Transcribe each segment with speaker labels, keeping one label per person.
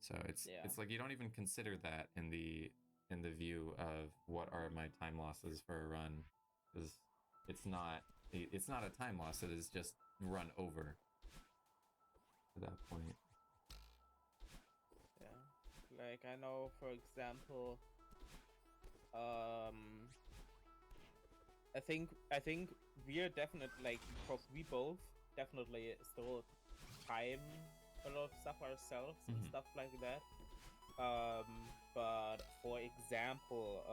Speaker 1: So it's like you don't even consider that in the view of what are my time losses for a run, because it's not a time loss. It is just run over at that point.
Speaker 2: Yeah, like I know, for example, I think we're definitely like, because we both definitely still time a lot of stuff ourselves and stuff like that. But for example,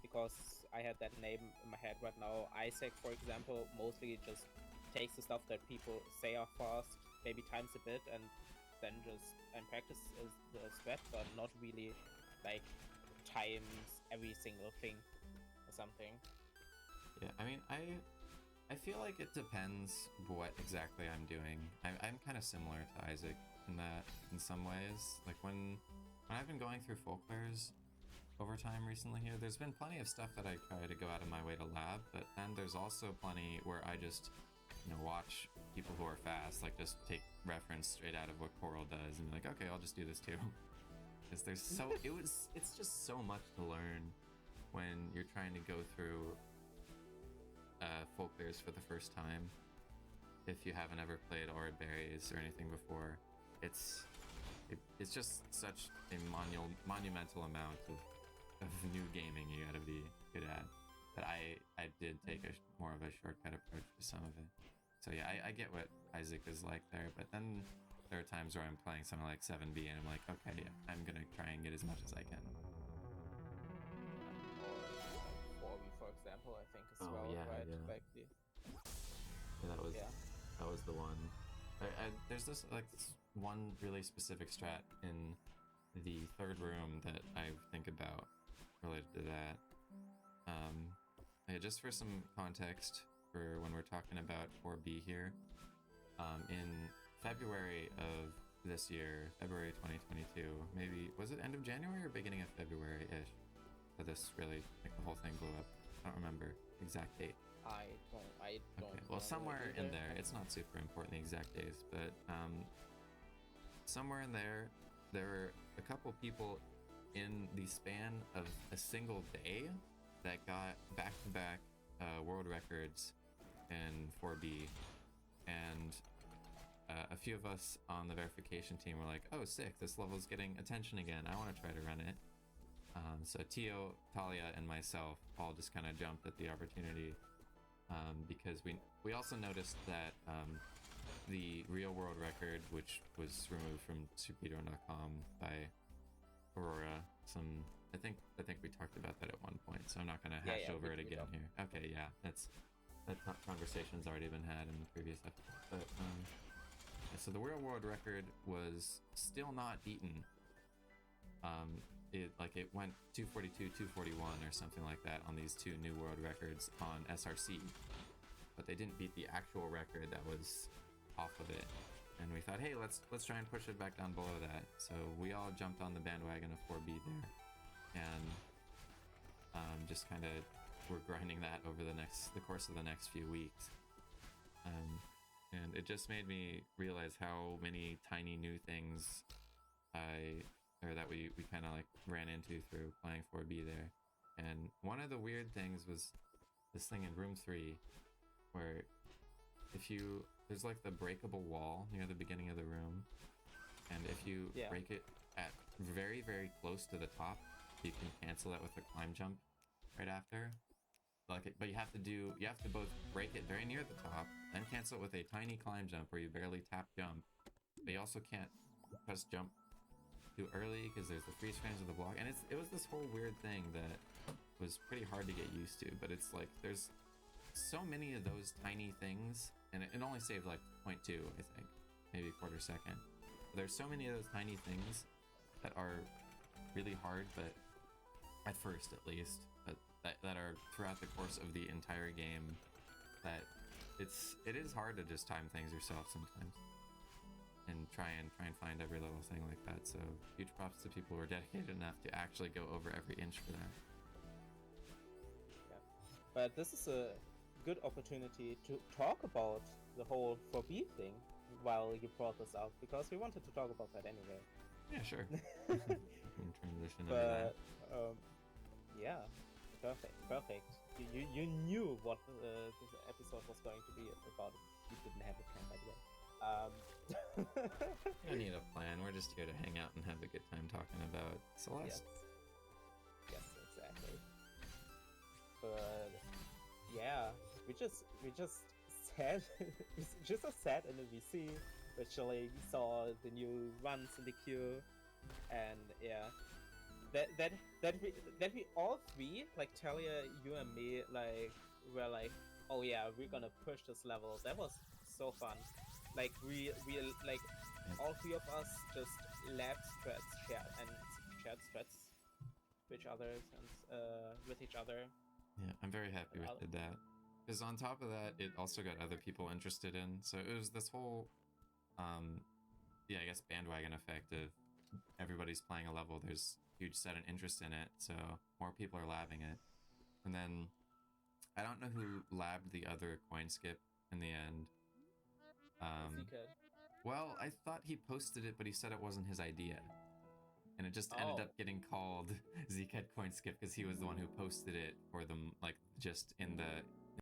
Speaker 2: because I had that name in my head right now, Isaac, for example, mostly just takes the stuff that people say are fast, maybe times a bit, and then just and practices the sweat, but not really like times every single thing or something.
Speaker 1: Yeah, I mean, I feel like it depends what exactly I'm doing. I'm kind of similar to Isaac in that, in some ways. Like when I've been going through full clears over time recently here, there's been plenty of stuff that I try to go out of my way to lab, but then there's also plenty where I just, watch people who are fast, like just take reference straight out of what Coral does and be like, okay, I'll just do this too. Because it's just so much to learn when you're trying to go through full clears for the first time. If you haven't ever played Aura Berries or anything before, it's just such a monumental amount of new gaming you gotta be good at. But I did take more of a shortcut approach to some of it. So yeah, I get what Isaac is like there, but then there are times where I'm playing something like 7B and I'm like, okay, yeah, I'm gonna try and get as much as I can.
Speaker 2: Or like 4V, for example, I think as
Speaker 1: Oh
Speaker 2: well,
Speaker 1: yeah,
Speaker 2: right?
Speaker 1: yeah.
Speaker 2: Like
Speaker 1: Yeah,
Speaker 2: yeah.
Speaker 1: that was the one. There's this one really specific strat in the third room that I think about related to that. Yeah, just for some context for when we're talking about 4B here, in February of this year, February 2022, maybe was it end of January or beginning of February-ish that this really, like, the whole thing blew up. I don't remember exact date.
Speaker 2: I don't
Speaker 1: Okay, well, somewhere in
Speaker 2: either.
Speaker 1: there, it's not super important the exact days, but somewhere in there were a couple people in the span of a single day that got back-to-back world records in 4B, and a few of us on the verification team were like, oh, sick, this level's getting attention again, I want to try to run it. So Tio, Talia, and myself all just kind of jumped at the opportunity, because we also noticed that the real world record, which was removed from superhero.com by Aurora, I think we talked about that at one point, so I'm not going to hash over it again here. Okay, yeah, that conversation's already been had in the previous episode. But so the real world record was still not beaten. It went 242, 241 or something like that on these two new world records on SRC, but they didn't beat the actual record that was off of it. And we thought, hey, let's try and push it back down below that. So we all jumped on the bandwagon of 4B there, and just kind of were grinding that over the course of the next few weeks. And it just made me realize how many tiny new things that we kind of like ran into through playing 4B there. And one of the weird things was this thing in room 3 where there's like the breakable wall near the beginning of the room, and if you break it at very, very close to the top, you can cancel it with a climb jump right after. But you have to both break it very near the top, then cancel it with a tiny climb jump where you barely tap jump, but you also can't press jump too early because there's the freeze frames of the block, and it was this whole weird thing that was pretty hard to get used to. But it's like there's so many of those tiny things, and it only saved like 0.2, I think, maybe a quarter second. But there's so many of those tiny things that are really hard, but at first at least, but that are throughout the course of the entire game, that it is hard to just time things yourself sometimes and try and find every little thing like that. So huge props to people who are dedicated enough to actually go over every inch for that.
Speaker 2: Yeah, but this is a good opportunity to talk about the whole 4B thing while you brought this up, because we wanted to talk about that anyway.
Speaker 1: Yeah, sure. We can transition into that.
Speaker 2: But yeah, perfect. You knew what this episode was going to be about. You didn't have a plan, by the way.
Speaker 1: We don't need a plan. We're just here to hang out and have a good time talking about Celeste.
Speaker 2: Yes, exactly. But yeah, we just said we just said in the VC. Actually, we saw the new runs in the queue, and yeah, that we all three, like Talia, you and me, like were like, oh yeah, we're gonna push this level. That was so fun. Like we like all three of us just labbed strats, shared strats with each other and with each other.
Speaker 1: Yeah, I'm very happy with that. Because on top of that, it also got other people interested in. So it was this whole, yeah, I guess bandwagon effect of everybody's playing a level. There's huge sudden interest in it, so more people are labbing it. And then I don't know who labbed the other coin skip in the end. Well, I thought he posted it, but he said it wasn't his idea. And it just ended up getting called Zcadd coin skip because he was the one who posted it for them, like just in the